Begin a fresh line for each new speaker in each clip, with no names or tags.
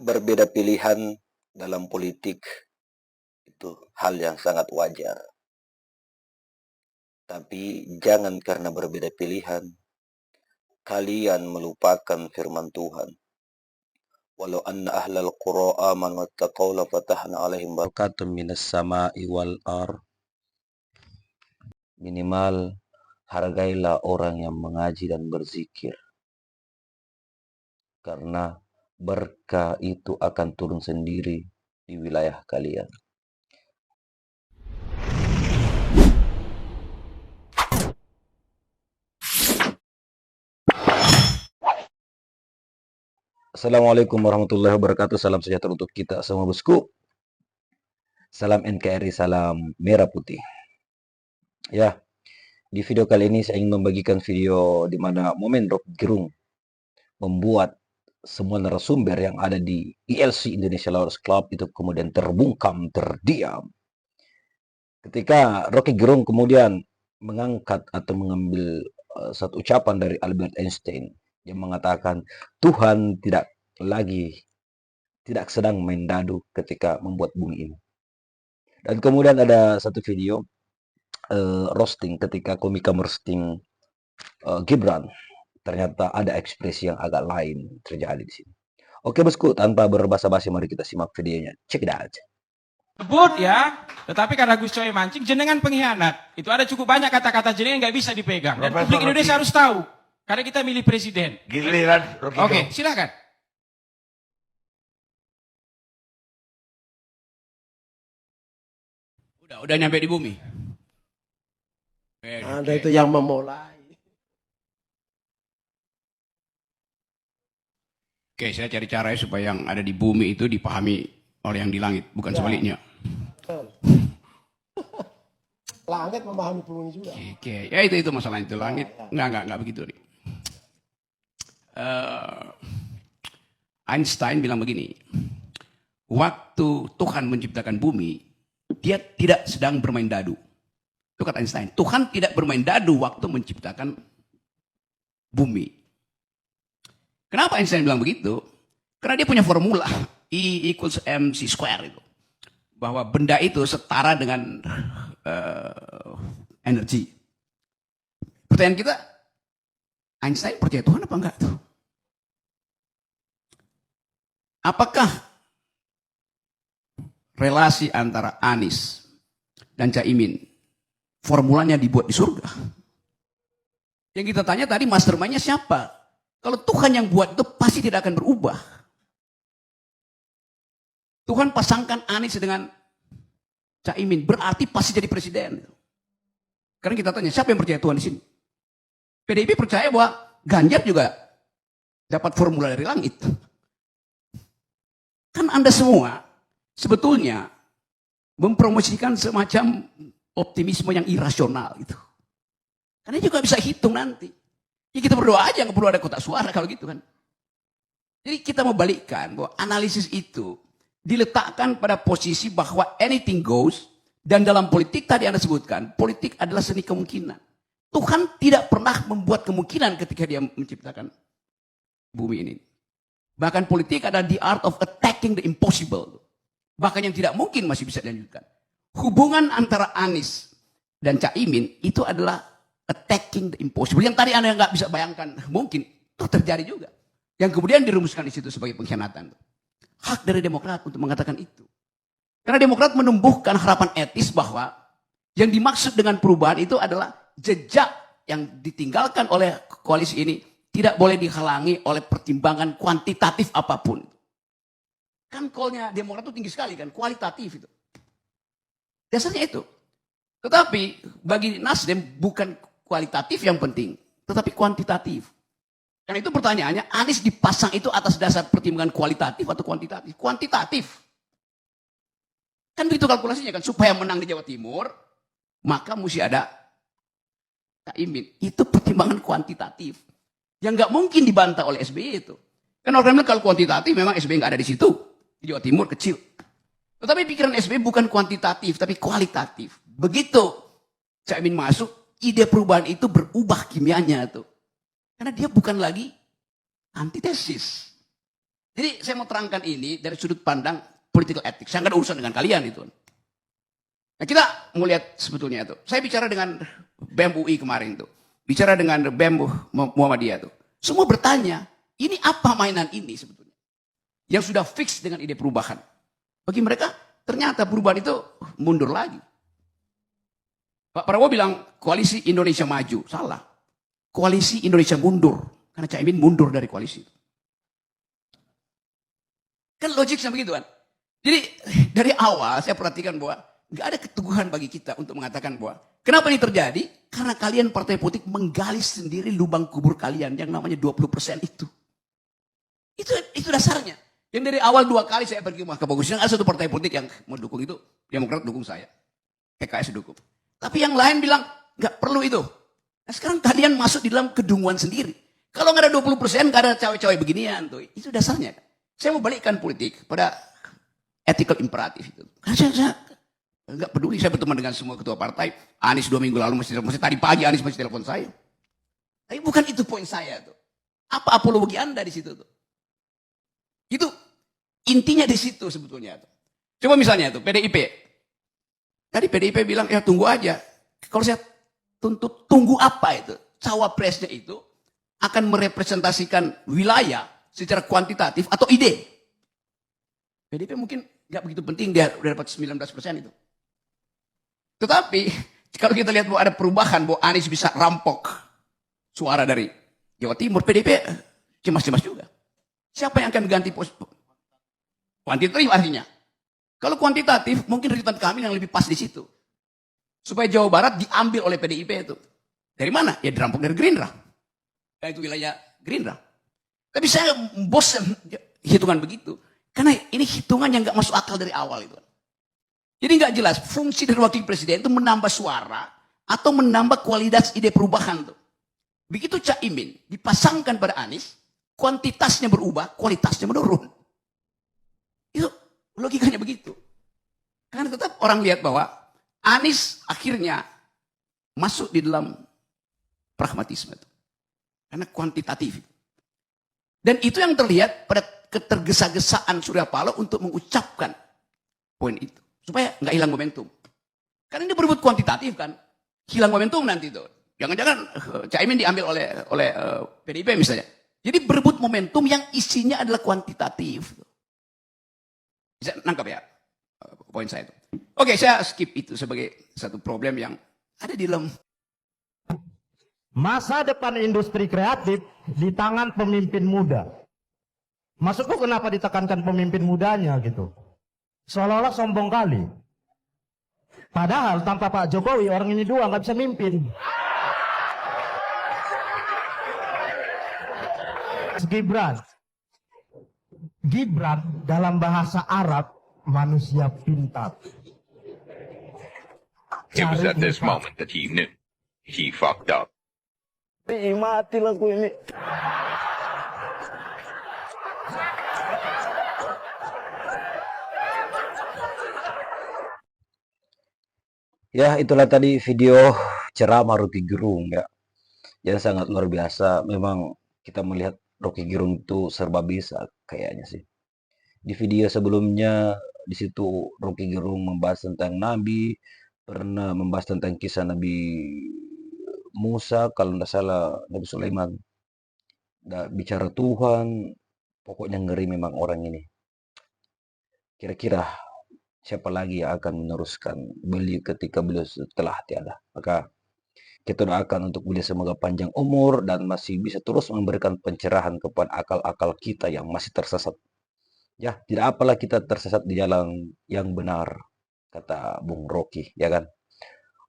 Berbeda pilihan dalam politik itu hal yang sangat wajar. Tapi jangan karena berbeda pilihan, kalian melupakan firman Tuhan. Walau anna ahlal qura amanu wattaqaw lafatahna alaihim barakatun minas sama'i wal ar. Minimal hargailah orang yang mengaji dan berzikir. Karena berkah itu akan turun sendiri di wilayah kalian. Assalamualaikum warahmatullahi wabarakatuh. Salam sejahtera untuk kita semua bosku. Salam NKRI, salam merah putih. Ya, di video kali ini saya ingin membagikan video di mana momen Rocky Gerung membuat semua narasumber yang ada di ILC Indonesia Lawyers Club itu kemudian terbungkam, terdiam. Ketika Rocky Gerung kemudian mengangkat atau mengambil satu ucapan dari Albert Einstein yang mengatakan Tuhan tidak sedang main dadu ketika membuat bumi ini. Dan kemudian ada satu video roasting ketika komika roasting Gibran. Ternyata ada ekspresi yang agak lain terjadi di sini. Oke bosku, tanpa berbasa-basi mari kita simak videonya. Check it out.
Sebut ya, tetapi karena Gus Coy mancing, jenengan pengkhianat. Itu ada cukup banyak kata-kata jenengan nggak bisa dipegang. Dan
Profesor
publik Indonesia harus tahu. Karena kita milih presiden.
Giliran Rocky
Oke,
Gerung.
silakan. Udah nyampe di bumi.
Ada itu yang memulai.
Oke, saya cari caranya supaya yang ada di bumi itu dipahami oleh yang di langit, bukan sebaliknya.
Langit memahami bumi juga.
Oke, ya itu masalah itu langit. Enggak begitu nih. Einstein bilang begini, waktu Tuhan menciptakan bumi, dia tidak sedang bermain dadu. Itu kata Einstein. Tuhan tidak bermain dadu waktu menciptakan bumi. Kenapa Einstein bilang begitu? Karena dia punya formula E equals mc square itu. Bahwa benda itu setara dengan energi. Pertanyaan kita, Einstein percaya Tuhan apa enggak tuh? Apakah relasi antara Anies dan Caimin formulanya dibuat di surga? Yang kita tanya tadi mastermind-nya siapa? Kalau Tuhan yang buat itu pasti tidak akan berubah. Tuhan pasangkan Anies dengan Caimin, berarti pasti jadi presiden. Karena kita tanya, siapa yang percaya Tuhan di sini? PDIP percaya bahwa Ganjar juga dapat formula dari langit. Kan Anda semua sebetulnya mempromosikan semacam optimisme yang irasional itu. Karena juga bisa hitung nanti. Ya kita berdoa aja, nggak perlu ada kotak suara kalau gitu kan. Jadi kita mau balikkan bahwa analisis itu diletakkan pada posisi bahwa anything goes, dan dalam politik tadi Anda sebutkan, politik adalah seni kemungkinan. Tuhan tidak pernah membuat kemungkinan ketika dia menciptakan bumi ini. Bahkan politik adalah the art of attacking the impossible. Bahkan yang tidak mungkin masih bisa dilanjutkan. Hubungan antara Anies dan Caimin itu adalah attacking the impossible. Yang tadi Anda nggak bisa bayangkan, mungkin itu terjadi juga. Yang kemudian dirumuskan di situ sebagai pengkhianatan. Hak dari Demokrat untuk mengatakan itu. Karena Demokrat menumbuhkan harapan etis bahwa yang dimaksud dengan perubahan itu adalah jejak yang ditinggalkan oleh koalisi ini tidak boleh dihalangi oleh pertimbangan kuantitatif apapun. Kan call-nya Demokrat itu tinggi sekali kan, kualitatif itu. Dasarnya itu. Tetapi bagi Nasdem bukan kualitatif yang penting, tetapi kuantitatif. Karena itu pertanyaannya, Anies dipasang itu atas dasar pertimbangan kualitatif atau kuantitatif? Kuantitatif. Kan begitu kalkulasinya kan, supaya menang di Jawa Timur, maka mesti ada Caimin. Itu pertimbangan kuantitatif. Yang nggak mungkin dibantah oleh SBY itu. Kan orang bilang kalau kuantitatif memang SBY nggak ada di situ. Di Jawa Timur kecil. Tetapi pikiran SBY bukan kuantitatif, tapi kualitatif. Begitu Caimin masuk, ide perubahan itu berubah kimianya tuh. Karena dia bukan lagi antitesis. Jadi saya mau terangkan ini dari sudut pandang political ethics. Saya nggak ada urusan dengan kalian itu. Nah, kita mau lihat sebetulnya itu. Saya bicara dengan BEM UI kemarin tuh. Bicara dengan BEM Muhammadiyah tuh. Semua bertanya, ini apa mainan ini sebetulnya? Yang sudah fix dengan ide perubahan. Bagi mereka, ternyata perubahan itu mundur lagi. Pak Prabowo bilang, koalisi Indonesia maju. Salah. Koalisi Indonesia mundur. Karena Caimin mundur dari koalisi itu. Kan logiknya begitu kan. Jadi dari awal saya perhatikan bahwa nggak ada keteguhan bagi kita untuk mengatakan bahwa kenapa ini terjadi? Karena kalian partai politik menggali sendiri lubang kubur kalian yang namanya 20% itu. Itu dasarnya. Yang dari awal 2 kali saya pergi ke Mahkamah Konstitusi, ada satu partai politik yang mendukung itu, Demokrat dukung saya. PKS dukung. Tapi yang lain bilang, nggak perlu itu. Nah sekarang kalian masuk di dalam kedunguan sendiri. Kalau nggak ada 20%, nggak ada cawe-cawe beginian. Tuh. Itu dasarnya. Saya mau balikkan politik pada ethical imperatif itu. Karena saya nggak peduli, saya berteman dengan semua ketua partai. Anies 2 minggu lalu masih tadi pagi Anies masih telepon saya. Tapi bukan itu poin saya tuh. Apa apologi Anda di situ tuh? Itu intinya di situ sebetulnya tuh. Coba misalnya tuh PDIP. Tadi PDIP bilang ya tunggu aja. Kalau saya tuntut tunggu apa itu? Cawapresnya itu akan merepresentasikan wilayah secara kuantitatif atau ide. PDIP mungkin nggak begitu penting, dia udah dapat 19% itu. Tetapi kalau kita lihat bahwa ada perubahan, bahwa Anies bisa rampok suara dari Jawa Timur, PDIP cemas-cemas juga. Siapa yang akan mengganti pos? Kuantitatif artinya. Kalau kuantitatif, mungkin Ridwan Kamil yang lebih pas di situ. Supaya Jawa Barat diambil oleh PDIP itu. Dari mana? Ya dirampok dari Gerindra. Ya, itu wilayah Gerindra. Tapi saya bosan hitungan begitu. Karena ini hitungan yang nggak masuk akal dari awal itu. Jadi nggak jelas fungsi dari wakil presiden itu menambah suara atau menambah kualitas ide perubahan tuh. Begitu Caimin dipasangkan pada Anies, kuantitasnya berubah, kualitasnya menurun. Itu logikanya begitu. Karena tetap orang lihat bahwa Anies akhirnya masuk di dalam pragmatisme itu. Karena kuantitatif. Dan itu yang terlihat pada ketergesa-gesaan Surya Paloh untuk mengucapkan poin itu. Supaya nggak hilang momentum. Karena ini berebut kuantitatif kan. Hilang momentum nanti itu. Jangan-jangan Caimin diambil oleh PDIP misalnya. Jadi berebut momentum yang isinya adalah kuantitatif. Bisa nangkap ya poin saya itu. Oke, saya skip itu sebagai satu problem yang ada di dalam.
Masa depan industri kreatif di tangan pemimpin muda. Maksudku kenapa ditekankan pemimpin mudanya gitu? Seolah-olah sombong kali. Padahal tanpa Pak Jokowi orang ini dua nggak bisa mimpin. Gibran dalam bahasa Arab manusia pintar.
It was at this moment that he knew he fucked up.
Mati lagu ini.
Ya, itulah tadi video ceramah Rocky Gerung ya. Yang sangat luar biasa. Memang kita melihat Rocky Gerung itu serba bisa kayaknya sih. Di video sebelumnya di situ Rocky Gerung membahas tentang Nabi, pernah membahas tentang kisah Nabi Musa, kalau tidak salah Nabi Sulaiman. Bicara Tuhan, pokoknya ngeri memang orang ini. Kira-kira siapa lagi yang akan meneruskan beliau ketika beliau telah tiada? Maka kita doakan untuk beliau semoga panjang umur dan masih bisa terus memberikan pencerahan kepada akal-akal kita yang masih tersesat. Ya, tidak apalah kita tersesat di jalan yang benar, kata Bung Rocky, ya kan?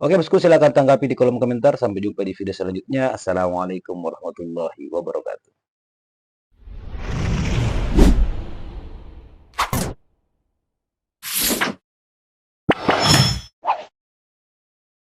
Oke, bosku, silakan tanggapi di kolom komentar. Sampai jumpa di video selanjutnya. Assalamualaikum warahmatullahi wabarakatuh.